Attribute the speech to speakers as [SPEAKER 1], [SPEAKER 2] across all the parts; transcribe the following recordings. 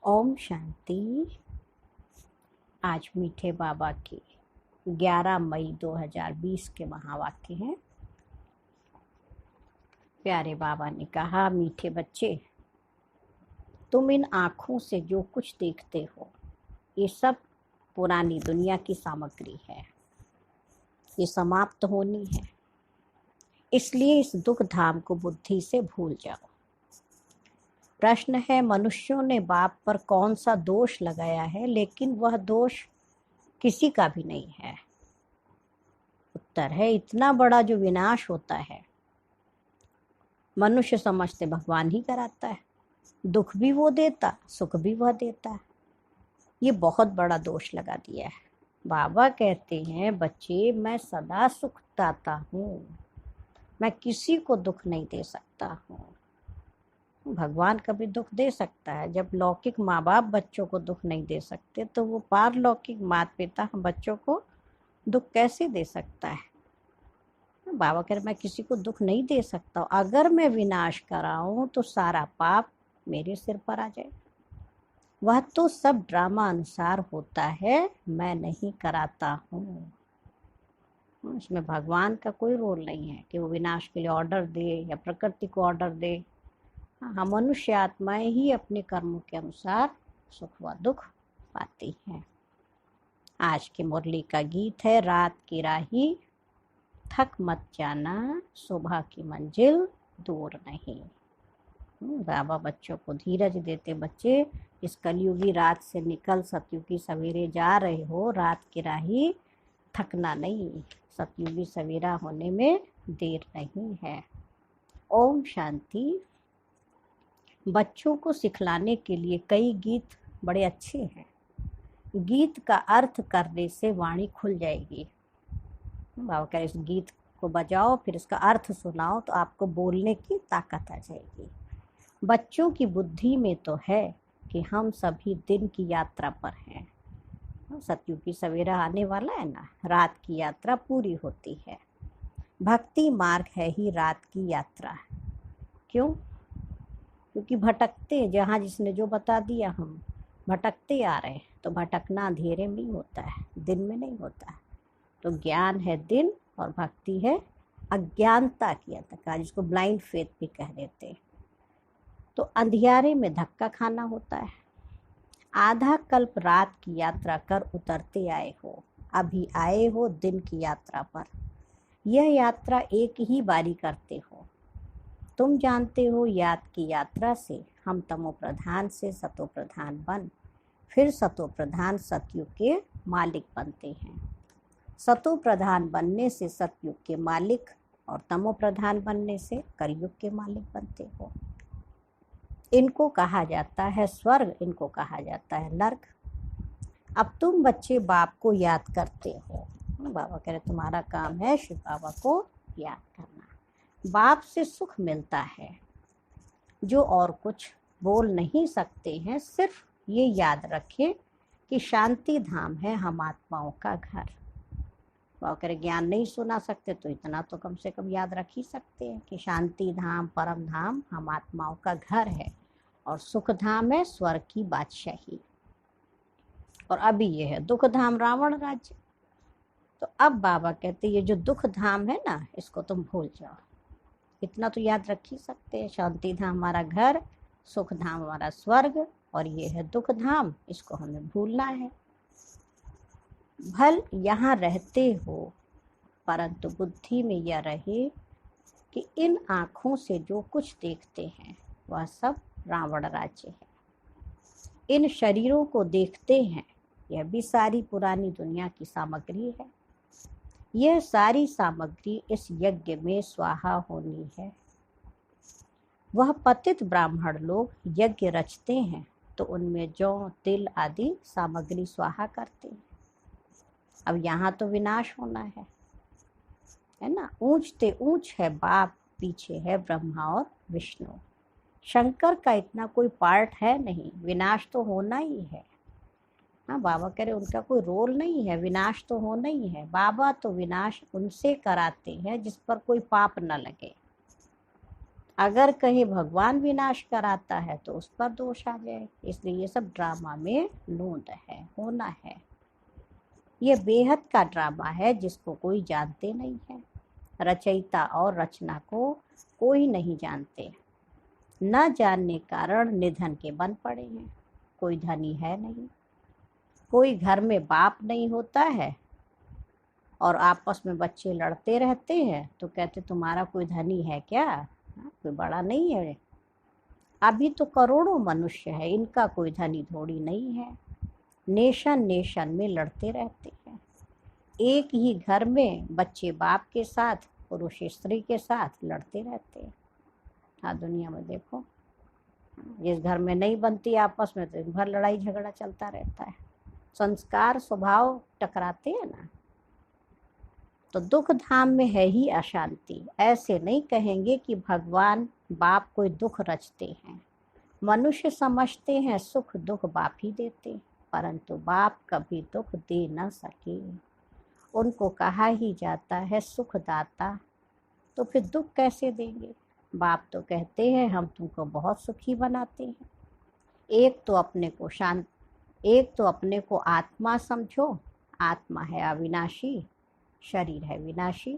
[SPEAKER 1] ओम शांति। आज मीठे बाबा के 11 मई 2020 के महावाक्य हैं। प्यारे बाबा ने कहा, मीठे बच्चे, तुम इन आँखों से जो कुछ देखते हो ये सब पुरानी दुनिया की सामग्री है, ये समाप्त होनी है। इसलिए इस दुख धाम को बुद्धि से भूल जाओ। प्रश्न है, मनुष्यों ने बाप पर कौन सा दोष लगाया है, लेकिन वह दोष किसी का भी नहीं है। उत्तर है, इतना बड़ा जो विनाश होता है मनुष्य समझते भगवान ही कराता है। दुख भी वो देता, सुख भी वह देता। ये बहुत बड़ा दोष लगा दिया है। बाबा कहते हैं, बच्चे मैं सदा सुख दाता हूँ, मैं किसी को दुख नहीं दे सकता हूँ। भगवान कभी दुख दे सकता है? जब लौकिक माँ बाप बच्चों को दुख नहीं दे सकते तो वो पारलौकिक माता पिता बच्चों को दुख कैसे दे सकता है? बाबा कह रहे, मैं किसी को दुख नहीं दे सकता। अगर मैं विनाश कराऊं तो सारा पाप मेरे सिर पर आ जाए। वह तो सब ड्रामा अनुसार होता है, मैं नहीं कराता हूँ। इसमें भगवान का कोई रोल नहीं है कि वो विनाश के लिए ऑर्डर दे या प्रकृति को ऑर्डर दे। हम मनुष्य आत्माएं ही अपने कर्मों के अनुसार सुख व दुख पाती हैं। आज की मुरली का गीत है, रात की राही थक मत जाना, सुबह की मंजिल दूर नहीं। बाबा बच्चों को धीरज देते, बच्चे इस कलयुगी रात से निकल सतयुगी सवेरे जा रहे हो, रात की राही थकना नहीं, सतयुगी सवेरा होने में देर नहीं है। ओम शांति। बच्चों को सिखलाने के लिए कई गीत बड़े अच्छे हैं। गीत का अर्थ करने से वाणी खुल जाएगी। बाबा कह रहे, इस गीत को बजाओ, फिर इसका अर्थ सुनाओ तो आपको बोलने की ताकत आ जाएगी। बच्चों की बुद्धि में तो है कि हम सभी दिन की यात्रा पर हैं। सतयुग की सवेरा आने वाला है ना, रात की यात्रा पूरी होती है। भक्ति मार्ग है ही रात की यात्रा। क्यों? क्योंकि भटकते, जहाँ जिसने जो बता दिया, हम भटकते आ रहे हैं। तो भटकना अंधेरे में ही होता है, दिन में नहीं होता है। तो ज्ञान है दिन और भक्ति है अज्ञानता की अंधकार, जिसको ब्लाइंड फेथ भी कह देते हैं। तो अंधियारे में धक्का खाना होता है। आधा कल्प रात की यात्रा कर उतरते आए हो, अभी आए हो दिन की यात्रा पर। यह यात्रा एक ही बारी करते हो। तुम जानते हो, याद की यात्रा से हम तमो प्रधान से सतो प्रधान बन, फिर सतो प्रधान सतयुग के मालिक बनते हैं। सतो प्रधान बनने से सतयुग के मालिक और तमो प्रधान बनने से कलयुग के मालिक बनते हो। इनको कहा जाता है स्वर्ग, इनको कहा जाता है नर्क। अब तुम बच्चे बाप को याद करते हो। बाबा कह रहे, तुम्हारा काम है शिव बाबा को याद करना। बाप से सुख मिलता है जो और कुछ बोल नहीं सकते हैं। सिर्फ ये याद रखें कि शांति धाम है हम आत्माओं का घर। बाबा कह रहे, ज्ञान नहीं सुना सकते तो इतना तो कम से कम याद रख ही सकते हैं कि शांति धाम परम धाम हम आत्माओं का घर है और सुख धाम है स्वर्ग की बादशाही। और अभी ये है दुख धाम, रावण राज्य। तो अब बाबा कहते, ये जो दुख धाम है ना, इसको तुम भूल जाओ। इतना तो याद रख ही सकते हैं, शांति धाम हमारा घर, सुख धाम हमारा स्वर्ग, और ये है दुख धाम, इसको हमें भूलना है। भल यहाँ रहते हो, परंतु बुद्धि में यह रहे कि इन आँखों से जो कुछ देखते हैं वह सब रावण राज्य है। इन शरीरों को देखते हैं, यह भी सारी पुरानी दुनिया की सामग्री है। यह सारी सामग्री इस यज्ञ में स्वाहा होनी है। वह पतित ब्राह्मण लोग यज्ञ रचते हैं तो उनमें जौ तिल आदि सामग्री स्वाहा करते हैं। अब यहाँ तो विनाश होना है ना। ऊंचते ऊंच है बाप, पीछे है ब्रह्मा और विष्णु। शंकर का इतना कोई पार्ट है नहीं, विनाश तो होना ही है। हाँ, बाबा कह रहे उनका कोई रोल नहीं है, विनाश तो होना ही है। बाबा तो विनाश उनसे कराते हैं जिस पर कोई पाप न लगे। अगर कहीं भगवान विनाश कराता है तो उस पर दोष आ जाए। इसलिए ये सब ड्रामा में नोंद है, होना है। ये बेहद का ड्रामा है जिसको कोई जानते नहीं है। रचयिता और रचना को कोई नहीं जानते। न जानने कारण निधन के बन पड़े हैं। कोई धनी है नहीं। कोई घर में बाप नहीं होता है और आपस में बच्चे लड़ते रहते हैं तो कहते तुम्हारा कोई धनी है क्या? कोई बड़ा नहीं है। अभी तो करोड़ों मनुष्य है, इनका कोई धनी थोड़ी नहीं है। नेशन नेशन में लड़ते रहते हैं। एक ही घर में बच्चे बाप के साथ, पुरुष स्त्री के साथ लड़ते रहते हैं। हाँ, दुनिया में देखो, जिस घर में नहीं बनती आपस में तो भर लड़ाई झगड़ा चलता रहता है। संस्कार स्वभाव टकराते हैं ना। तो दुख धाम में है ही अशांति। ऐसे नहीं कहेंगे कि भगवान बाप कोई दुख रचते हैं। मनुष्य समझते हैं सुख दुख बाप ही देते, परंतु बाप कभी दुख दे न सके। उनको कहा ही जाता है सुखदाता, तो फिर दुख कैसे देंगे? बाप तो कहते हैं हम तुमको बहुत सुखी बनाते हैं। एक तो अपने को आत्मा समझो। आत्मा है अविनाशी, शरीर है विनाशी।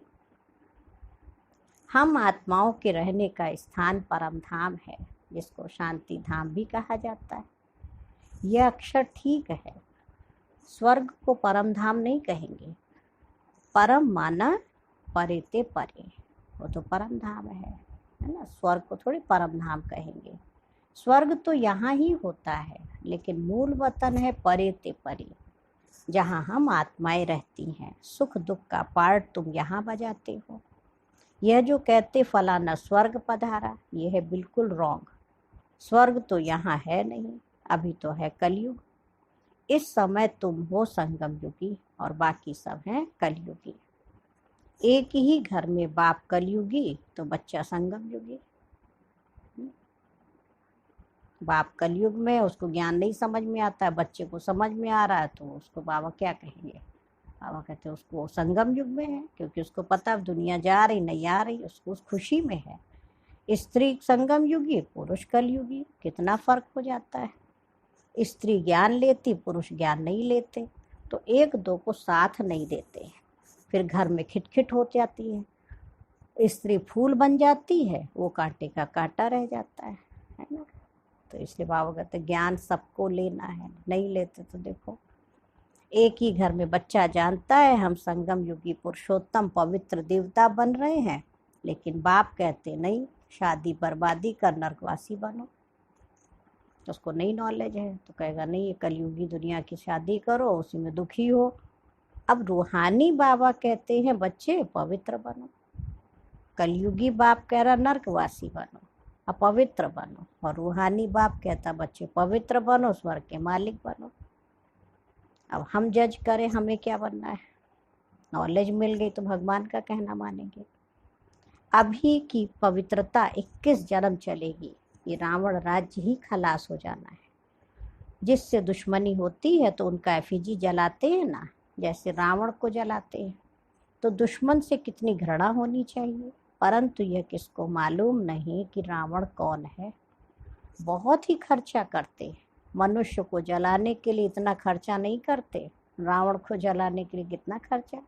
[SPEAKER 1] हम आत्माओं के रहने का स्थान परम धाम है, जिसको शांति धाम भी कहा जाता है। यह अक्षर ठीक है। स्वर्ग को परम धाम नहीं कहेंगे। परम माना परे ते परे, वो तो परम धाम है ना। स्वर्ग को थोड़ी परम धाम कहेंगे। स्वर्ग तो यहाँ ही होता है, लेकिन मूल वतन है परे ते परे, जहाँ हम आत्माएं रहती हैं। सुख दुख का पार्ट तुम यहाँ बजाते हो। यह जो कहते फलाना स्वर्ग पधारा, यह है बिल्कुल रॉन्ग। स्वर्ग तो यहाँ है नहीं, अभी तो है कलयुग। इस समय तुम हो संगम युगी और बाकी सब हैं कलयुगी। एक ही घर में बाप कलयुगी तो बच्चा संगम युगी। बाप कलयुग में, उसको ज्ञान नहीं समझ में आता है, बच्चे को समझ में आ रहा है, तो उसको बाबा क्या कहेंगे? बाबा कहते हैं उसको संगम युग में है, क्योंकि उसको पता दुनिया जा रही नहीं आ रही, उसको उस खुशी में है। स्त्री संगम युगी, पुरुष कलयुगी। कितना फर्क हो जाता है। स्त्री ज्ञान लेती, पुरुष ज्ञान नहीं लेते, तो एक दो को साथ नहीं देते। फिर घर में खिटखिट हो जाती है। स्त्री फूल बन जाती है, वो कांटे का कांटा रह जाता है ना। तो इसलिए बाबा कहते ज्ञान सबको लेना है, नहीं लेते तो देखो। एक ही घर में बच्चा जानता है हम संगम युगी पुरुषोत्तम पवित्र देवता बन रहे हैं, लेकिन बाप कहते नहीं, शादी बर्बादी कर नरकवासी बनो। तो उसको नहीं नॉलेज है तो कहेगा नहीं, ये कलयुगी दुनिया की शादी करो, उसी में दुखी हो। अब रूहानी बाबा कहते हैं बच्चे पवित्र बनो। कलयुगी बाप कह रहा नरकवासी बनो, अपवित्र बनो। और रूहानी बाप कहता बच्चे पवित्र बनो, स्वर्ग के मालिक बनो। अब हम जज करें हमें क्या बनना है? नॉलेज मिल गई तो भगवान का कहना मानेंगे। अभी की पवित्रता 21 जन्म चलेगी। ये रावण राज्य ही खलास हो जाना है। जिससे दुश्मनी होती है तो उनका एफिजी जलाते हैं ना, जैसे रावण को जलाते हैं। तो दुश्मन से कितनी घृणा होनी चाहिए। परंतु यह किसको मालूम नहीं कि रावण कौन है। बहुत ही खर्चा करते हैं। मनुष्य को जलाने के लिए इतना खर्चा नहीं करते, रावण को जलाने के लिए कितना खर्चा।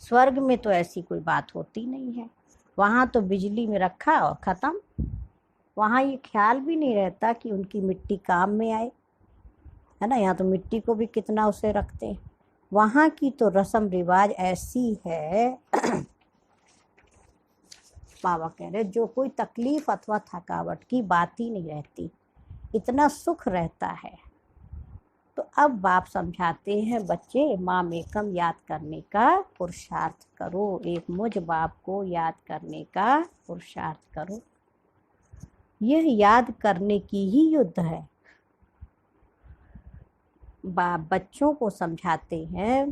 [SPEAKER 1] स्वर्ग में तो ऐसी कोई बात होती नहीं है। वहाँ तो बिजली में रखा और ख़त्म। वहाँ ये ख्याल भी नहीं रहता कि उनकी मिट्टी काम में आए, है ना। यहाँ तो मिट्टी को भी कितना उसे रखते हैं। वहाँ की तो रस्म रिवाज ऐसी है बाबा कह रहे जो कोई तकलीफ अथवा थकावट की बात ही नहीं रहती, इतना सुख रहता है। तो अब बाप समझाते हैं बच्चे माम एकम याद करने का पुरुषार्थ करो। एक मुझ बाप को याद करने का पुरुषार्थ करो। यह याद करने की ही युद्ध है। बाप बच्चों को समझाते हैं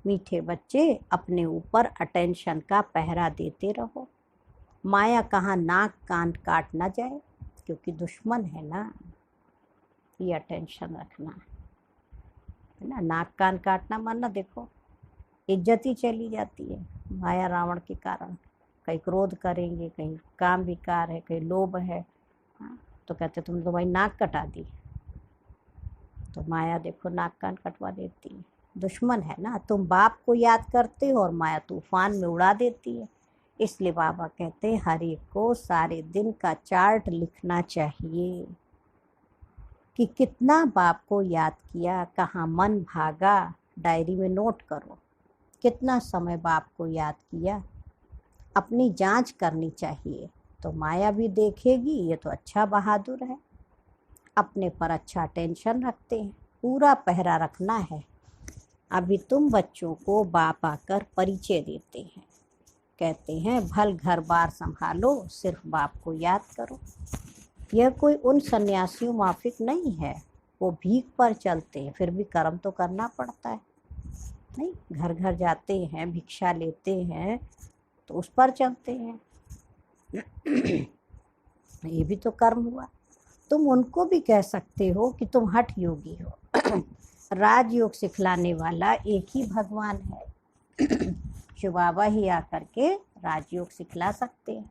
[SPEAKER 1] मीठे बच्चे अपने ऊपर अटेंशन का पहरा देते रहो। माया कहाँ नाक कान काट ना जाए, क्योंकि दुश्मन है ना। ये अटेंशन रखना है ना। नाक कान काटना माना देखो इज्जत ही चली जाती है माया रावण के कारण। कहीं क्रोध करेंगे, कहीं काम विकार है, कहीं लोभ है। हाँ, तो कहते तुमने तो भाई नाक कटा दी। तो माया देखो नाक कान कटवा देती है, दुश्मन है ना। तुम बाप को याद करते हो और माया तूफान में उड़ा देती है। इसलिए बाबा कहते हैं हर एक को सारे दिन का चार्ट लिखना चाहिए कि कितना बाप को याद किया, कहाँ मन भागा, डायरी में नोट करो। कितना समय बाप को याद किया, अपनी जांच करनी चाहिए। तो माया भी देखेगी ये तो अच्छा बहादुर है, अपने पर अच्छा टेंशन रखते हैं, पूरा पहरा रखना है। अभी तुम बच्चों को बाप आकर परिचय देते हैं, कहते हैं भल घर बार संभालो, सिर्फ बाप को याद करो। यह कोई उन सन्यासियों माफिक नहीं है, वो भीख पर चलते हैं, फिर भी कर्म तो करना पड़ता है। नहीं, घर घर जाते हैं, भिक्षा लेते हैं, तो उस पर चलते हैं। ये भी तो कर्म हुआ। तुम उनको भी कह सकते हो कि तुम हठ योगी हो। राजयोग सिखलाने वाला एक ही भगवान है। शिव बाबा ही आकर के राजयोग सिखला सकते हैं।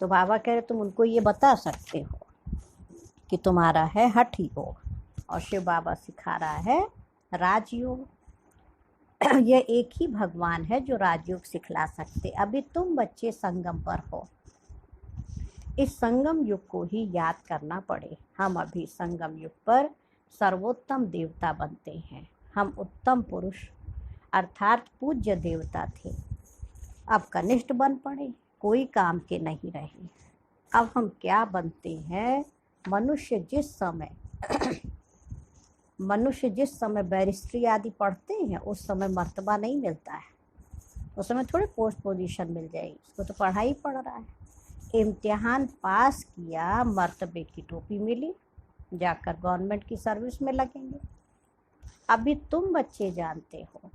[SPEAKER 1] तो बाबा कह रहे तुम उनको ये बता सकते हो कि तुम्हारा है हठ योग, और शिव बाबा सिखा रहा है राजयोग। यह एक ही भगवान है जो राजयोग सिखला सकते। अभी तुम बच्चे संगम पर हो, इस संगम युग को ही याद करना पड़े। हम अभी संगम युग पर सर्वोत्तम देवता बनते हैं। हम उत्तम पुरुष अर्थात पूज्य देवता थे, अब कनिष्ठ बन पड़े, कोई काम के नहीं रहे। अब हम क्या बनते हैं? मनुष्य जिस समय बैरिस्ट्री आदि पढ़ते हैं उस समय मर्तबा नहीं मिलता है, उस समय थोड़ी पोस्ट पोजीशन मिल जाएगी, उसको तो पढ़ाई पढ़ रहा है। इम्तिहान पास किया, मर्तबे की टोपी मिली, जाकर गवर्नमेंट की सर्विस में लगेंगे। अभी तुम बच्चे जानते हो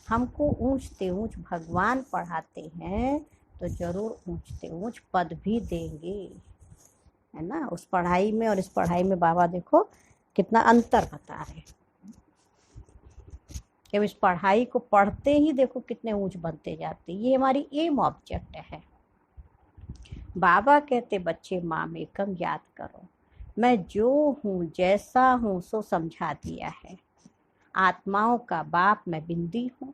[SPEAKER 1] हमको ऊंचते ऊंच भगवान पढ़ाते हैं, तो जरूर ऊंचते ऊंच पद भी देंगे, है ना। उस पढ़ाई में और इस पढ़ाई में बाबा देखो कितना अंतर बता रहे हैं कि इस पढ़ाई को पढ़ते ही देखो कितने ऊंच बनते जाते। ये हमारी एम ऑब्जेक्ट है। बाबा कहते बच्चे मामेकम याद करो, मैं जो हूँ जैसा हूँ सो समझा दिया है। आत्माओं का बाप मैं बिंदी हूँ,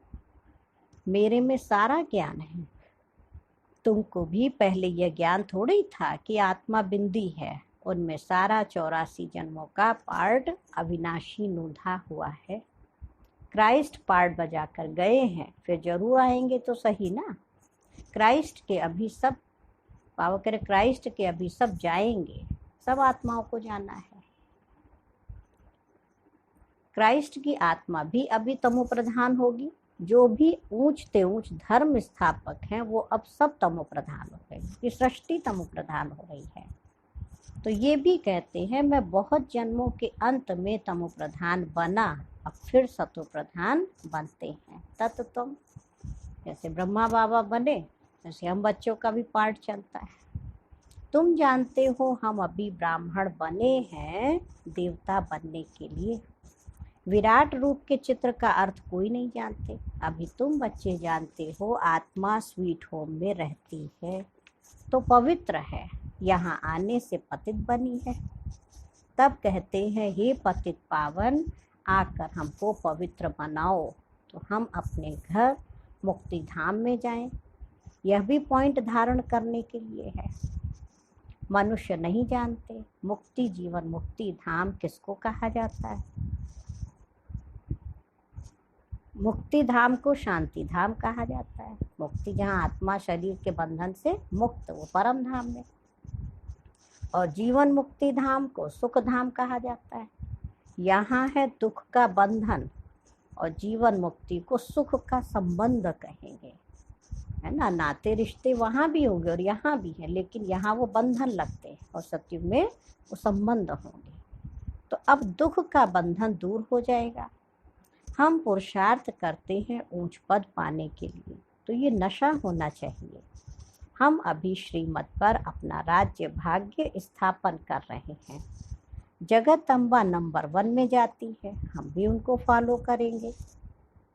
[SPEAKER 1] मेरे में सारा ज्ञान है। तुमको भी पहले यह ज्ञान थोड़ी था कि आत्मा बिंदी है, उनमें सारा 84 जन्मों का पार्ट अविनाशी नूंधा हुआ है। क्राइस्ट पार्ट बजा कर गए हैं, फिर जरूर आएंगे तो सही ना। क्राइस्ट के अभी सब, बाबा कह रहे क्राइस्ट के अभी सब जाएंगे, सब आत्माओं को जाना है। क्राइस्ट की आत्मा भी अभी तमो प्रधान होगी। जो भी ऊंचते ऊंच धर्म स्थापक हैं वो अब सब तमो प्रधान हो गए, इसकी सृष्टि तमो प्रधान हो रही है। तो ये भी कहते हैं मैं बहुत जन्मों के अंत में तमो प्रधान बना, अब फिर सतो प्रधान बनते हैं। तत्तम जैसे ब्रह्मा बाबा बने, वैसे हम बच्चों का भी पार्ट चलता है। तुम जानते हो हम अभी ब्राह्मण बने हैं देवता बनने के लिए। विराट रूप के चित्र का अर्थ कोई नहीं जानते, अभी तुम बच्चे जानते हो। आत्मा स्वीट होम में रहती है तो पवित्र है, यहाँ आने से पतित बनी है। तब कहते हैं हे पतित पावन, आकर हमको पवित्र बनाओ, तो हम अपने घर मुक्ति धाम में जाएं। यह भी पॉइंट धारण करने के लिए है। मनुष्य नहीं जानते मुक्ति जीवन मुक्ति धाम किसको कहा जाता है। मुक्ति धाम को शांति धाम कहा जाता है। मुक्ति जहाँ आत्मा शरीर के बंधन से मुक्त, वो परम धाम में। और जीवन मुक्ति धाम को सुख धाम कहा जाता है। यहाँ है दुख का बंधन, और जीवन मुक्ति को सुख का संबंध कहेंगे, है ना। नाते रिश्ते वहाँ भी होंगे और यहाँ भी है, लेकिन यहाँ वो बंधन लगते हैं और सत्युग में वो संबंध होंगे। तो अब दुख का बंधन दूर हो जाएगा। हम पुरुषार्थ करते हैं ऊंच पद पाने के लिए, तो ये नशा होना चाहिए। हम अभी श्रीमत पर अपना राज्य भाग्य स्थापन कर रहे हैं। जगत अम्बा नंबर 1 में जाती है, हम भी उनको फॉलो करेंगे।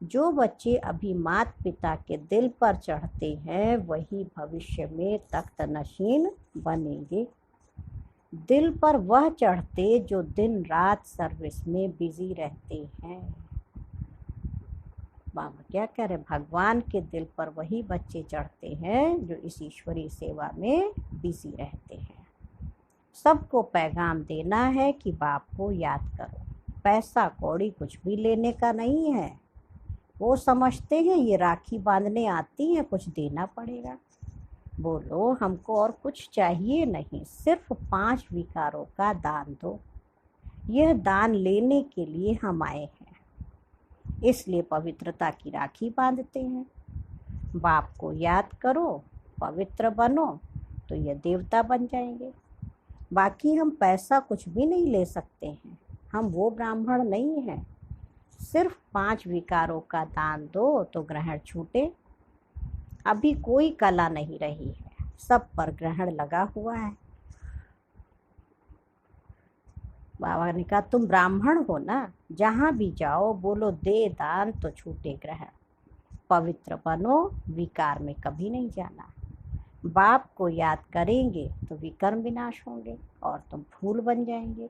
[SPEAKER 1] जो बच्चे अभी माता पिता के दिल पर चढ़ते हैं वही भविष्य में तख्त नशीन बनेंगे। दिल पर वह चढ़ते जो दिन रात सर्विस में बिजी रहते हैं। बाबा क्या कह रहे, भगवान के दिल पर वही बच्चे चढ़ते हैं जो इस ईश्वरीय सेवा में बिजी रहते हैं। सबको पैगाम देना है कि बाप को याद करो। पैसा कौड़ी कुछ भी लेने का नहीं है। वो समझते हैं ये राखी बांधने आती है, कुछ देना पड़ेगा। बोलो हमको और कुछ चाहिए नहीं, सिर्फ 5 विकारों का दान दो। यह दान लेने के लिए हम आए हैं, इसलिए पवित्रता की राखी बांधते हैं। बाप को याद करो, पवित्र बनो तो ये देवता बन जाएंगे। बाकी हम पैसा कुछ भी नहीं ले सकते हैं, हम वो ब्राह्मण नहीं हैं। सिर्फ 5 विकारों का दान दो तो ग्रहण छूटे। अभी कोई कला नहीं रही है, सब पर ग्रहण लगा हुआ है। बाबा ने कहा तुम ब्राह्मण हो ना, जहाँ भी जाओ बोलो दे दान तो छूटे ग्रहण। पवित्र बनो, विकार में कभी नहीं जाना। बाप को याद करेंगे तो विकर्म विनाश होंगे और तुम फूल बन जाएंगे।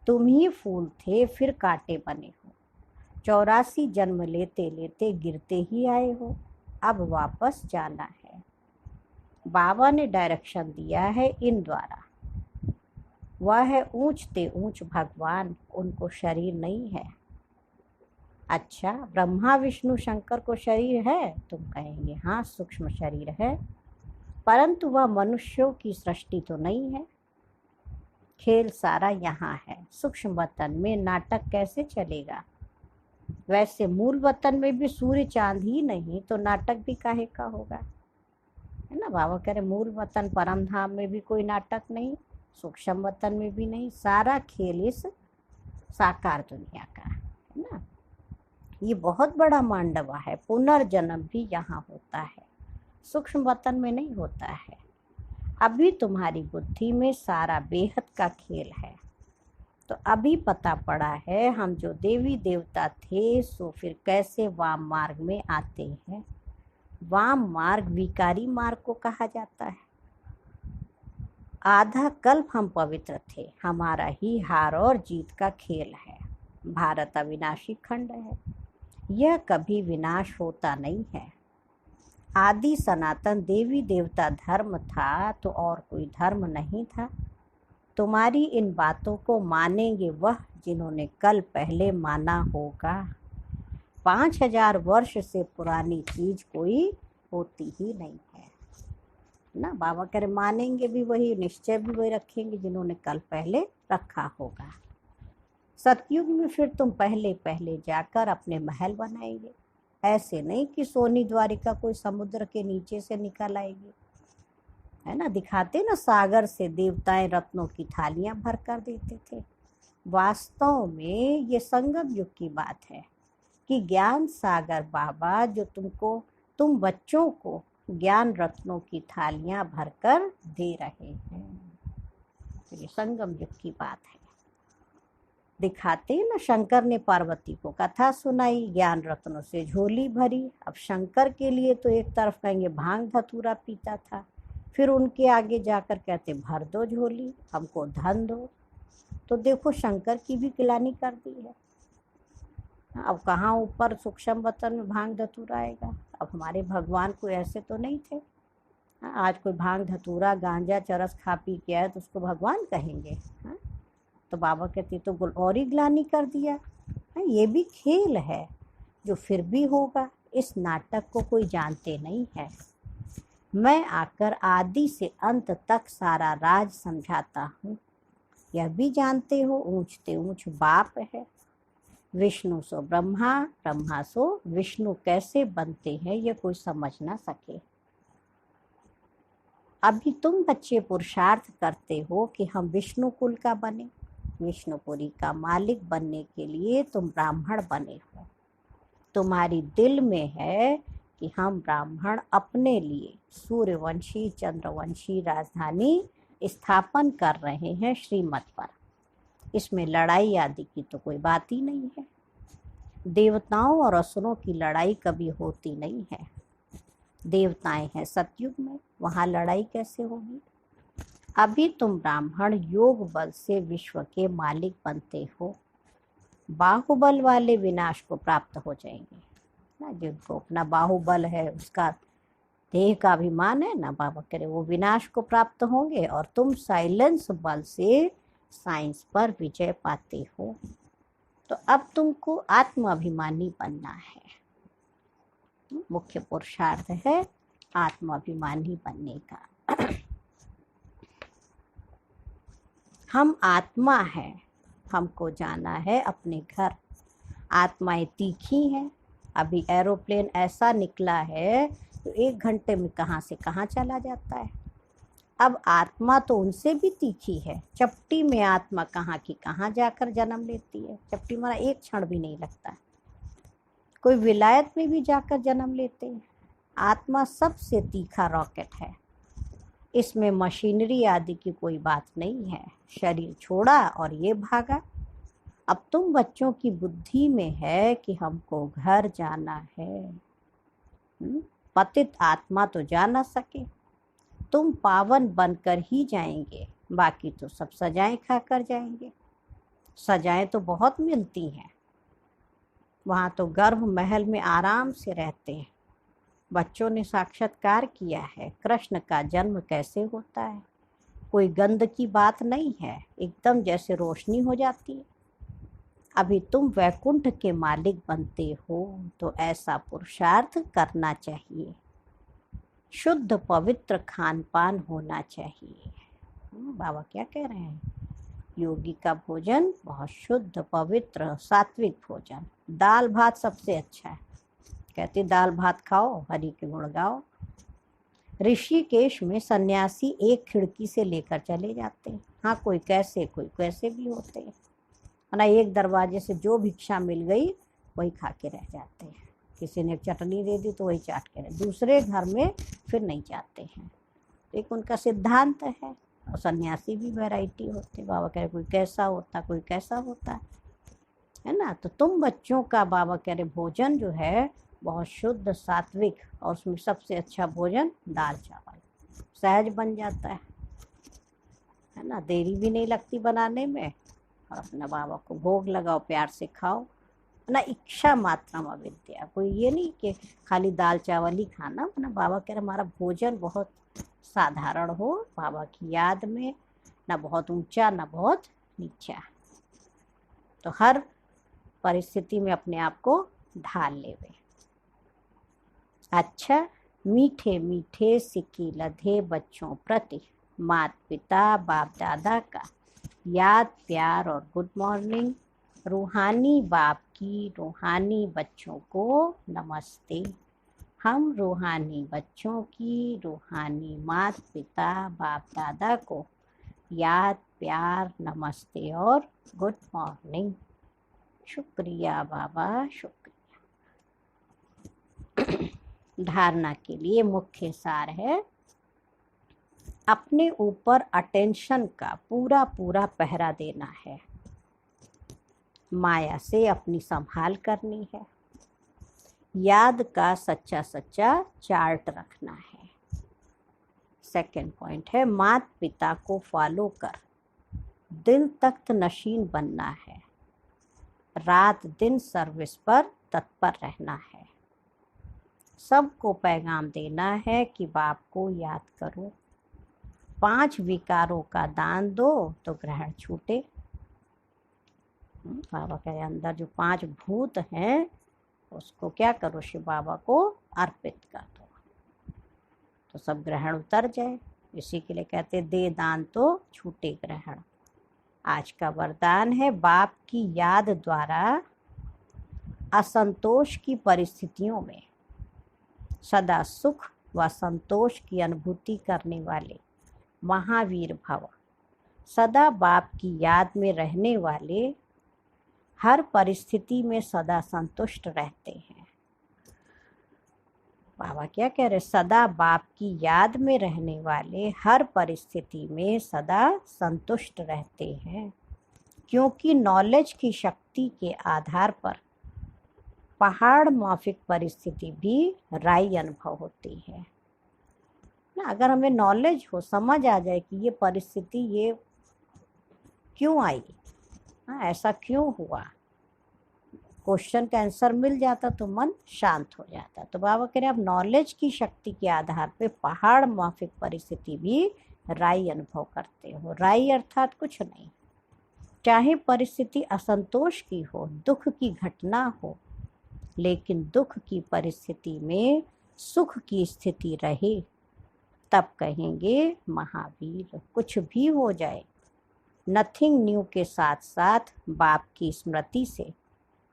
[SPEAKER 1] तुम ही फूल थे फिर कांटे बने हो। 84 जन्म लेते लेते गिरते ही आए हो, अब वापस जाना है। बाबा ने डायरेक्शन दिया है इन द्वारा। वह है ऊंचते ऊंच भगवान, उनको शरीर नहीं है। अच्छा, ब्रह्मा विष्णु शंकर को शरीर है? तुम कहेंगे हाँ सूक्ष्म शरीर है, परंतु वह मनुष्यों की सृष्टि तो नहीं है। खेल सारा यहाँ है, सूक्ष्म वतन में नाटक कैसे चलेगा? वैसे मूल वतन में भी सूर्य चांद ही नहीं तो नाटक भी काहे का होगा, है ना। बाबा कह रहे मूल वतन परम धाम में भी कोई नाटक नहीं, सूक्ष्म वतन में भी नहीं, सारा खेल इस साकार दुनिया का है ना। ये बहुत बड़ा मांडवा है, पुनर्जन्म भी यहाँ होता है, सूक्ष्म वतन में नहीं होता है। अभी तुम्हारी बुद्धि में सारा बेहद का खेल है, तो अभी पता पड़ा है हम जो देवी देवता थे सो फिर कैसे वाम मार्ग में आते हैं। वाम मार्ग विकारी मार्ग को कहा जाता है। आधा कल्प हम पवित्र थे, हमारा ही हार और जीत का खेल है। भारत अविनाशी खंड है, यह कभी विनाश होता नहीं है। आदि सनातन देवी देवता धर्म था तो और कोई धर्म नहीं था। तुम्हारी इन बातों को मानेंगे वह जिन्होंने कल पहले माना होगा। 5000 वर्ष से पुरानी चीज कोई होती ही नहीं है ना। बाबा कह रहे मानेंगे भी वही, निश्चय भी वही रखेंगे जिन्होंने कल पहले रखा होगा। सतयुग में फिर तुम पहले पहले जाकर अपने महल बनाएंगे, ऐसे नहीं कि सोनी द्वारिका कोई समुद्र के नीचे से निकल आएगी, है ना। दिखाते ना सागर से देवताएं रत्नों की थालियां भर कर देते थे। वास्तव में ये संगम युग की बात है कि ज्ञान सागर बाबा जो तुम बच्चों को ज्ञान रत्नों की थालियां भरकर दे रहे हैं। तो ये संगम युग की बात है। दिखाते ना शंकर ने पार्वती को कथा सुनाई, ज्ञान रत्नों से झोली भरी। अब शंकर के लिए तो एक तरफ कहेंगे भांग धतूरा पीता था, फिर उनके आगे जाकर कहते भर दो झोली, हमको धन दो। तो देखो शंकर की भी गिलानी कर दी है। अब कहाँ ऊपर सूक्ष्म वतन में भांग धतूरा आएगा। अब हमारे भगवान कोई ऐसे तो नहीं थे। आज कोई भांग धतूरा गांजा चरस खा पी के आए तो उसको भगवान कहेंगे। तो बाबा कहते तो और ही ग्लानी कर दिया। ये भी खेल है जो फिर भी होगा। इस नाटक को कोई जानते नहीं है। मैं आकर आदि से अंत तक सारा राज समझाता हूँ। यह भी जानते हो ऊंचते ऊंच बाप है। विष्णु सो ब्रह्मा, ब्रह्मा सो विष्णु कैसे बनते हैं ये कोई समझ ना सके। अभी तुम बच्चे पुरुषार्थ करते हो कि हम विष्णु कुल का बने। विष्णुपुरी का मालिक बनने के लिए तुम ब्राह्मण बने हो। तुम्हारी दिल में है कि हम ब्राह्मण अपने लिए सूर्यवंशी चंद्रवंशी राजधानी स्थापन कर रहे हैं श्रीमत पर। इसमें लड़ाई आदि की तो कोई बात ही नहीं है। देवताओं और असुरों की लड़ाई कभी होती नहीं है। देवताएं हैं सतयुग में, वहां लड़ाई कैसे होगी। अभी तुम ब्राह्मण योग बल से विश्व के मालिक बनते हो। बाहुबल वाले विनाश को प्राप्त हो जाएंगे ना, जिनको अपना बाहुबल है, उसका देह का अभिमान है ना, बाबा करे वो विनाश को प्राप्त होंगे, और तुम साइलेंस बल से साइंस पर विजय पाते हो। तो अब तुमको आत्माभिमानी बनना है। मुख्य पुरुषार्थ है आत्माभिमानी बनने का। हम आत्मा है, हमको जाना है अपने घर। आत्माएं तीखी हैं। अभी एरोप्लेन ऐसा निकला है तो 1 घंटे में कहाँ से कहाँ चला जाता है। अब आत्मा तो उनसे भी तीखी है। चपटी में आत्मा कहाँ की कहाँ जाकर जन्म लेती है। चपटी मारा 1 क्षण भी नहीं लगता। कोई विलायत में भी जाकर जन्म लेते हैं। आत्मा सबसे तीखा रॉकेट है। इसमें मशीनरी आदि की कोई बात नहीं है। शरीर छोड़ा और ये भागा। अब तुम बच्चों की बुद्धि में है कि हमको घर जाना है। पतित आत्मा तो जा न सके, तुम पावन बनकर ही जाएंगे। बाकी तो सब सजाएं खाकर जाएंगे। सजाएं तो बहुत मिलती हैं। वहाँ तो गर्भ महल में आराम से रहते हैं। बच्चों ने साक्षात्कार किया है कृष्ण का जन्म कैसे होता है। कोई गंध की बात नहीं है, एकदम जैसे रोशनी हो जाती है। अभी तुम वैकुंठ के मालिक बनते हो तो ऐसा पुरुषार्थ करना चाहिए। शुद्ध पवित्र खान पान होना चाहिए। बाबा क्या कह रहे हैं, योगी का भोजन बहुत शुद्ध पवित्र सात्विक भोजन। दाल भात सबसे अच्छा है। कहते दाल भात खाओ, हरि के गुण गाओ। ऋषिकेश में सन्यासी एक खिड़की से लेकर चले जाते हैं। हाँ, कोई कैसे भी होते हैं ना। एक दरवाजे से जो भिक्षा मिल गई वही खा के रह जाते हैं। किसी ने चटनी दे दी तो वही चाट के रह, दूसरे घर में फिर नहीं जाते हैं। एक उनका सिद्धांत है। और सन्यासी भी वैरायटी होते। बाबा कह रहे कोई कैसा होता, कोई कैसा होता है ना। तो तुम बच्चों का बाबा कह रहे भोजन जो है बहुत शुद्ध सात्विक, और उसमें सबसे अच्छा भोजन दाल चावल सहज बन जाता है ना। देरी भी नहीं लगती बनाने में। और अपना बाबा को भोग लगाओ, प्यार से खाओ ना। इच्छा मात्रम अविद्या। कोई ये नहीं कि खाली दाल चावल ही खाना। अपना बाबा कह रहे हमारा भोजन बहुत साधारण हो, बाबा की याद में, ना बहुत ऊंचा ना बहुत नीचा। तो हर परिस्थिति में अपने आप को ढाल लेवे। अच्छा, मीठे मीठे सिक्की लधे बच्चों प्रति माता पिता बाप दादा का याद प्यार और गुड मॉर्निंग। रूहानी बाप की रूहानी बच्चों को नमस्ते। हम रूहानी बच्चों की रूहानी माता पिता बाप दादा को याद प्यार नमस्ते और गुड मॉर्निंग। शुक्रिया बाबा, शुक्रिया। धारणा के लिए मुख्य सार है अपने ऊपर अटेंशन का पूरा पूरा पहरा देना है। माया से अपनी संभाल करनी है। याद का सच्चा सच्चा चार्ट रखना है। सेकंड पॉइंट है माता पिता को फॉलो कर दिल तख्त नशीन बनना है। रात दिन सर्विस पर तत्पर रहना है। सबको पैगाम देना है कि बाप को याद करो। 5 विकारों का दान दो तो ग्रहण छूटे। बाबा के अंदर जो 5 भूत हैं उसको क्या करो, शिव बाबा को अर्पित कर दो तो सब ग्रहण उतर जाए। इसी के लिए कहते दे दान तो छूटे ग्रहण। आज का वरदान है बाप की याद द्वारा असंतोष की परिस्थितियों में सदा सुख व संतोष की अनुभूति करने वाले महावीर भव। सदा बाप की याद में रहने वाले हर परिस्थिति में सदा संतुष्ट रहते हैं। बाबा क्या कह रहे, सदा बाप की याद में रहने वाले हर परिस्थिति में सदा संतुष्ट रहते हैं, क्योंकि नॉलेज की शक्ति के आधार पर पहाड़ माफिक परिस्थिति भी राई अनुभव होती है ना। अगर हमें नॉलेज हो, समझ आ जाए कि ये परिस्थिति ये क्यों आई, हाँ ऐसा क्यों हुआ, क्वेश्चन का आंसर मिल जाता तो मन शांत हो जाता। तो बाबा कह रहे अब नॉलेज की शक्ति के आधार पे पहाड़ माफिक परिस्थिति भी राई अनुभव करते हो। राई अर्थात कुछ नहीं, चाहे परिस्थिति असंतोष की हो, दुख की घटना हो, लेकिन दुख की परिस्थिति में सुख की स्थिति रहे तब कहेंगे महावीर। कुछ भी हो जाए, नथिंग न्यू के साथ साथ बाप की स्मृति से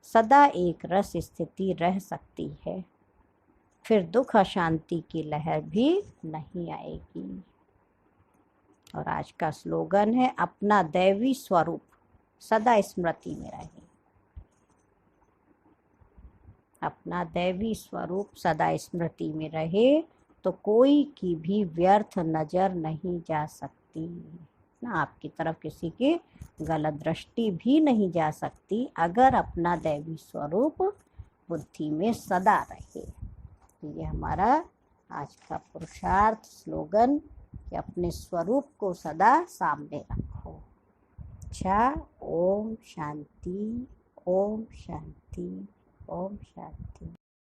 [SPEAKER 1] सदा एक रस स्थिति रह सकती है, फिर दुख अशांति की लहर भी नहीं आएगी। और आज का स्लोगन है अपना दैवी स्वरूप सदा स्मृति में रहे। अपना दैवी स्वरूप सदा स्मृति में रहे तो कोई की भी व्यर्थ नजर नहीं जा सकती ना, आपकी तरफ किसी की गलत दृष्टि भी नहीं जा सकती अगर अपना दैवी स्वरूप बुद्धि में सदा रहे। ये हमारा आज का पुरुषार्थ स्लोगन कि अपने स्वरूप को सदा सामने रखो। अच्छा, ओम शांति, ओम शांति, ओम शांति।